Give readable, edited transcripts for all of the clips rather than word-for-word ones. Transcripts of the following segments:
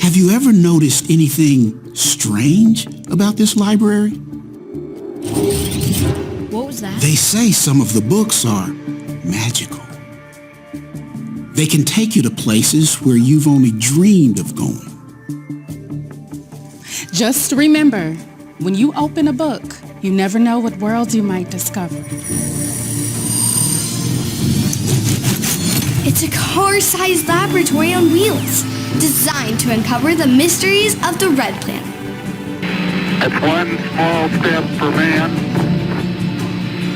Have you ever noticed anything strange about this library? What was that? They say some of the books are magical. They can take you to places where you've only dreamed of going. Just remember, when you open a book, you never know what worlds you might discover. It's a car-sized laboratory on wheels, designed to uncover the mysteries of the Red Planet. It's one small step for man,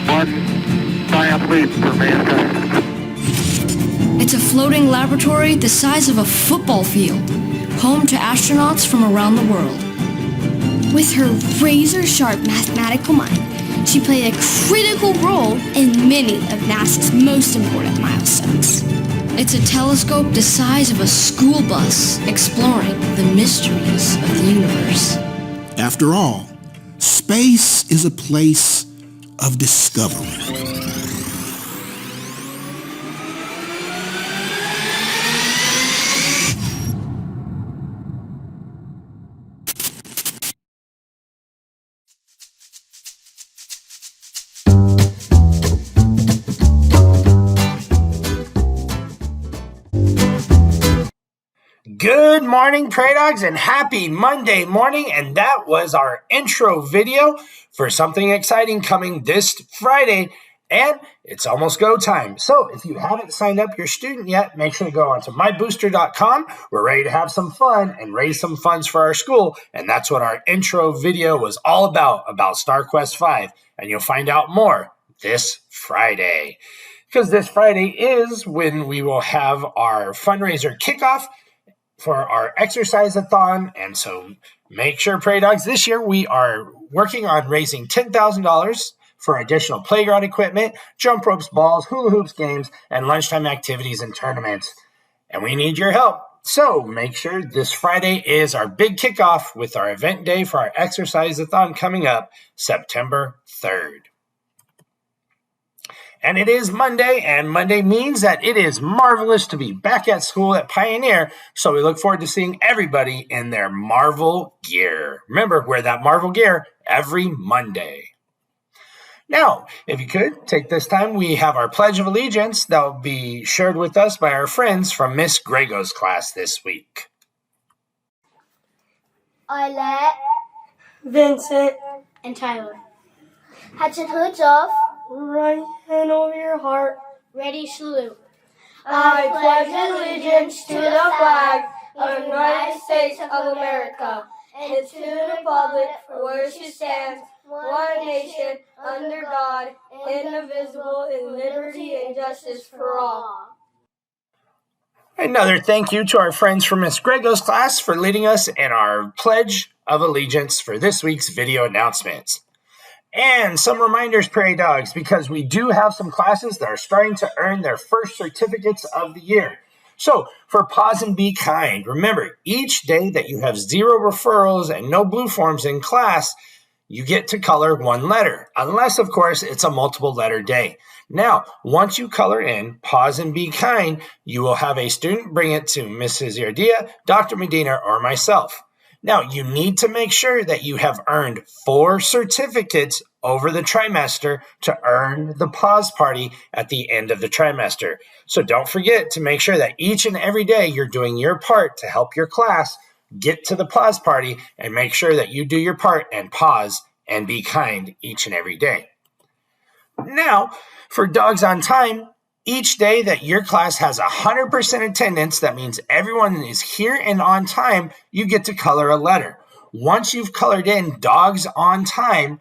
one giant leap for mankind. It's a floating laboratory the size of a football field, home to astronauts from around the world. With her razor-sharp mathematical mind, she played a critical role in many of NASA's most important milestones. It's a telescope the size of a school bus, exploring the mysteries of the universe. After all, space is a place of discovery. Good morning, Prairie Dogs, and happy Monday morning. And that was our intro video for something exciting coming this Friday. And it's almost go time. So if you haven't signed up your student yet, make sure to go on to mybooster.com. We're ready to have some fun and raise some funds for our school. And that's what our intro video was all about StarQuest V. And you'll find out more this Friday. Because this Friday is when we will have our fundraiser kickoff for our exercise-a-thon. And so make sure, Prairie Dogs, this year we are working on raising $10,000 for additional playground equipment, jump ropes, balls, hula hoops, games, and lunchtime activities and tournaments. And we need your help. So make sure this Friday is our big kickoff with our event day for our exercise-a-thon coming up September 3rd. And it is Monday, and Monday means that it is marvelous to be back at school at Pioneer, so we look forward to seeing everybody in their Marvel gear. Remember, wear that Marvel gear every Monday. Now, if you could, take this time, we have our Pledge of Allegiance that will be shared with us by our friends from Miss Grego's class this week. I let Vincent and Tyler hatchet hoods off. Right hand over your heart. Ready, salute. I pledge allegiance to the flag of the United States of America and to the republic for which it stands, one nation, under God, indivisible, in liberty and justice for all. Another thank you to our friends from Miss Grego's class for leading us in our Pledge of Allegiance for this week's video announcements. And some reminders, Prairie Dogs, because we do have some classes that are starting to earn their first certificates of the year. So for Pause and Be Kind, remember, each day that you have 0 referrals and no blue forms in class, you get to color one letter, unless, of course, it's a multiple letter day. Now, once you color in Pause and Be Kind, you will have a student bring it to Mrs. Yardia, Dr. Medina, or myself. Now, you need to make sure that you have earned 4 certificates over the trimester to earn the pause party at the end of the trimester. So don't forget to make sure that each and every day you're doing your part to help your class get to the pause party, and make sure that you do your part and pause and be kind each and every day. Now, for Dogs on Time, each day that your class has 100% attendance, that means everyone is here and on time, you get to color a letter. Once you've colored in Dogs on Time,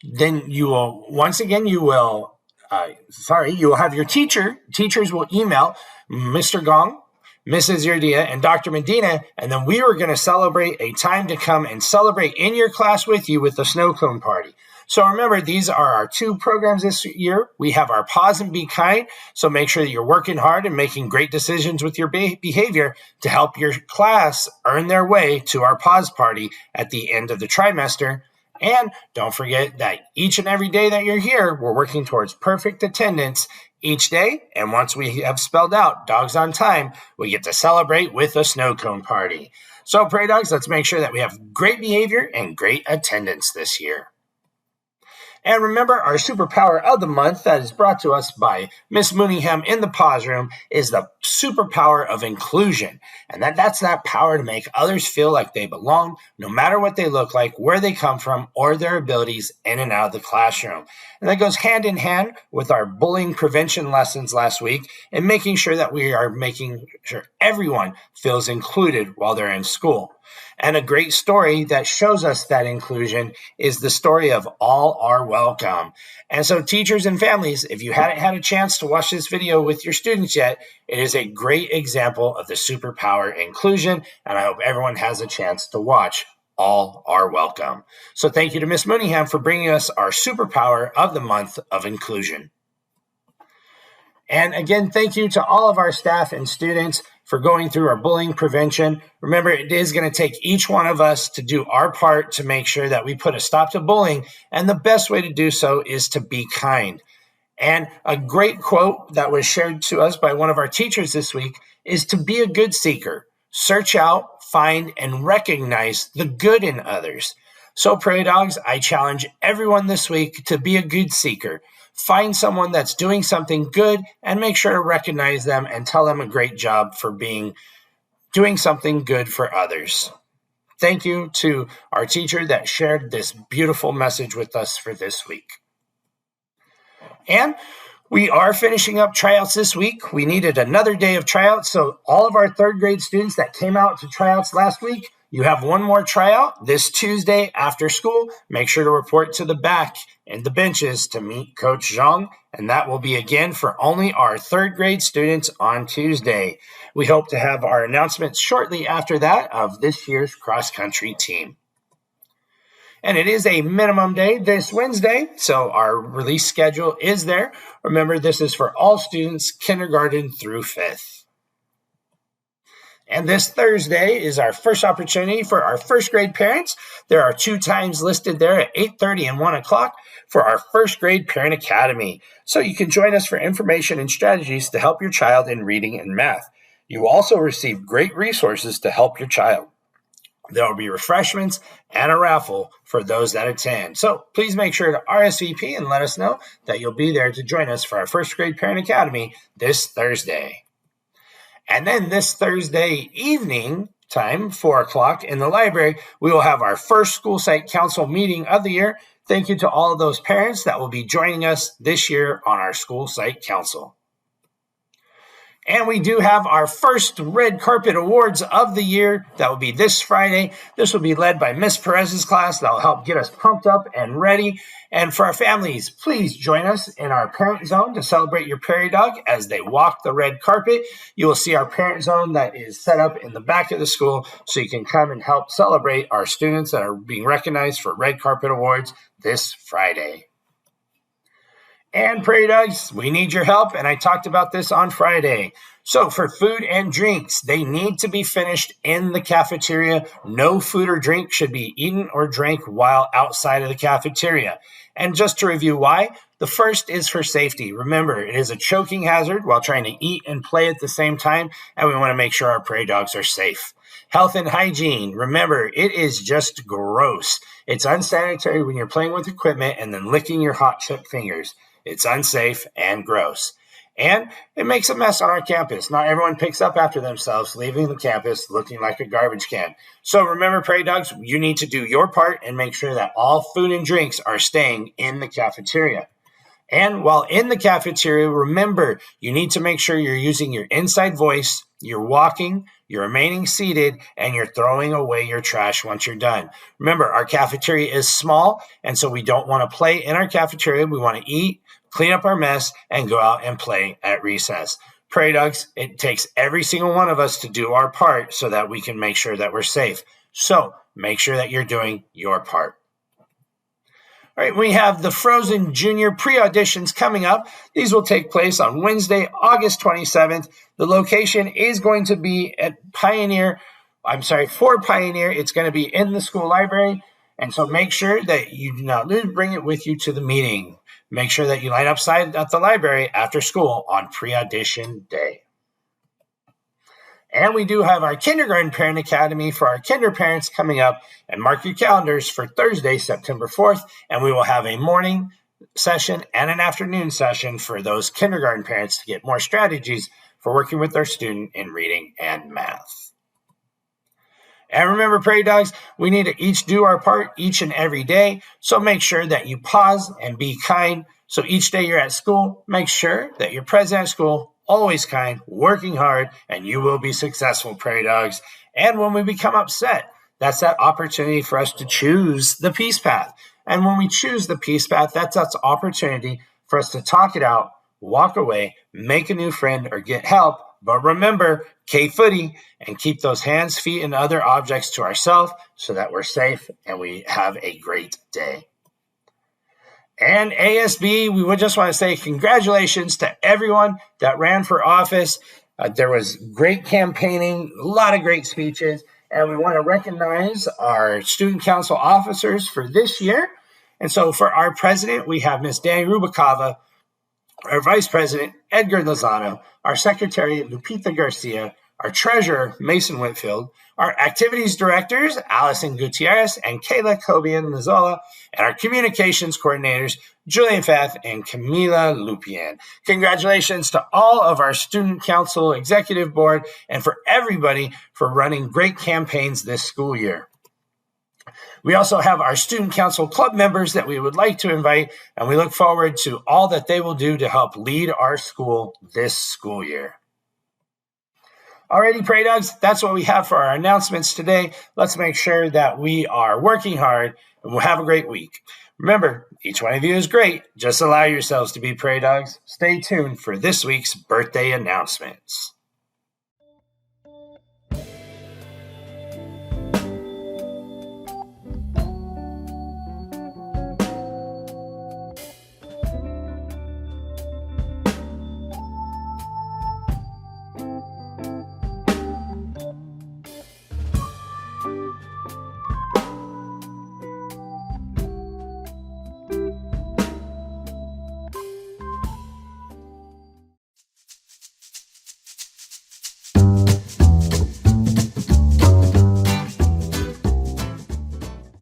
then you will, you will have your teachers will email Mr. Gong, Mrs. Yardia, and Dr. Medina, and then we are going to celebrate a time to come and celebrate in your class with you with the snow cone party. So remember, these are our 2 programs this year. We have our Pause and Be Kind, so make sure that you're working hard and making great decisions with your behavior to help your class earn their way to our pause party at the end of the trimester. And don't forget that each and every day that you're here, we're working towards perfect attendance each day. And once we have spelled out Dogs on Time, we get to celebrate with a snow cone party. So Prairie Dogs, let's make sure that we have great behavior and great attendance this year. And remember, our superpower of the month that is brought to us by Miss Mooneyham in the pause room is the superpower of inclusion. And that's that power to make others feel like they belong, no matter what they look like, where they come from, or their abilities in and out of the classroom. And that goes hand in hand with our bullying prevention lessons last week and making sure that we are making sure everyone feels included while they're in school. And a great story that shows us that inclusion is the story of All Are Welcome. And so teachers and families, if you hadn't had a chance to watch this video with your students yet, it is a great example of the superpower inclusion. And I hope everyone has a chance to watch All Are Welcome. So thank you to Miss Mooneyham for bringing us our superpower of the month of inclusion. And again, thank you to all of our staff and students for going through our bullying prevention. Remember, it is going to take each one of us to do our part to make sure that we put a stop to bullying. And the best way to do so is to be kind. And a great quote that was shared to us by one of our teachers this week is to be a good seeker. Search out, find, and recognize the good in others. So, Prairie Dogs, I challenge everyone this week to be a good seeker. Find someone that's doing something good and make sure to recognize them and tell them a great job for doing something good for others. Thank you to our teacher that shared this beautiful message with us for this week. And we are finishing up tryouts this week. We needed another day of tryouts, so all of our third grade students that came out to tryouts last week, you have one more tryout this Tuesday after school. Make sure to report to the back and the benches to meet Coach Zhang, and that will be again for only our third grade students on Tuesday. We hope to have our announcements shortly after that of this year's cross-country team. And it is a minimum day this Wednesday, so our release schedule is there. Remember, this is for all students, kindergarten through 5th. And this Thursday is our first opportunity for our first grade parents. There are 2 times listed there at 8:30 and 1 o'clock for our first grade parent academy. So you can join us for information and strategies to help your child in reading and math. You will also receive great resources to help your child. There will be refreshments and a raffle for those that attend. So please make sure to RSVP and let us know that you'll be there to join us for our first grade parent academy this Thursday. And then this Thursday evening time, 4 o'clock in the library, we will have our first school site council meeting of the year. Thank you to all of those parents that will be joining us this year on our school site council. And we do have our first red carpet awards of the year. That will be this Friday. This will be led by Miss Perez's class. That will help get us pumped up and ready. And for our families, please join us in our parent zone to celebrate your prairie dog as they walk the red carpet. You will see our parent zone that is set up in the back of the school so you can come and help celebrate our students that are being recognized for red carpet awards this Friday. And Prairie Dogs, we need your help, and I talked about this on Friday. So for food and drinks, they need to be finished in the cafeteria. No food or drink should be eaten or drank while outside of the cafeteria. And just to review why, the first is for safety. Remember, it is a choking hazard while trying to eat and play at the same time, and we want to make sure our prairie dogs are safe. Health and hygiene. Remember, it is just gross. It's unsanitary when you're playing with equipment and then licking your hot chip fingers. It's unsafe and gross. And it makes a mess on our campus. Not everyone picks up after themselves, leaving the campus looking like a garbage can. So remember, Prairie Dogs, you need to do your part and make sure that all food and drinks are staying in the cafeteria. And while in the cafeteria, remember, you need to make sure you're using your inside voice, you're walking, you're remaining seated, and you're throwing away your trash once you're done. Remember, our cafeteria is small, and so we don't want to play in our cafeteria. We want to eat, clean up our mess, and go out and play at recess. Prairie Dogs, it takes every single one of us to do our part so that we can make sure that we're safe. So make sure that you're doing your part. All right, we have the Frozen Junior pre-auditions coming up. These will take place on Wednesday, August 27th. The location is going to be at for Pioneer. It's going to be in the school library. And so make sure that you do not bring it with you to the meeting. make sure that you line up side at the library after school on pre-audition day. And we do have our Kindergarten Parent Academy for our kinder parents coming up, and mark your calendars for Thursday, September 4th, and we will have a morning session and an afternoon session for those kindergarten parents to get more strategies for working with their student in reading and math. And remember, Prairie Dogs, we need to each do our part each and every day, so make sure that you pause and be kind. So each day you're at school, make sure that you're present at school, always kind, working hard, and you will be successful, Prairie Dogs. And when we become upset, that's that opportunity for us to choose the peace path. And when we choose the peace path, that's that opportunity for us to talk it out, walk away, make a new friend, or get help. But remember, K-footy, and keep those hands, feet, and other objects to ourselves so that we're safe and we have a great day. And ASB, we would just want to say congratulations to everyone that ran for office. There was great campaigning, a lot of great speeches, and we want to recognize our student council officers for this year. And so for our president, we have Ms. Danny Rubicava, our vice president, Edgar Lozano, our secretary, Lupita Garcia, our treasurer, Mason Whitfield, our activities directors, Allison Gutierrez and Kayla Cobian-Mazzola, and our communications coordinators, Julian Fath and Camila Lupien. Congratulations to all of our student council executive board and for everybody for running great campaigns this school year. We also have our student council club members that we would like to invite, and we look forward to all that they will do to help lead our school this school year. Alrighty, Prairie Dogs, that's what we have for our announcements today. Let's make sure that we are working hard, and we'll have a great week. Remember, each one of you is great. Just allow yourselves to be Prairie Dogs. Stay tuned for this week's birthday announcements.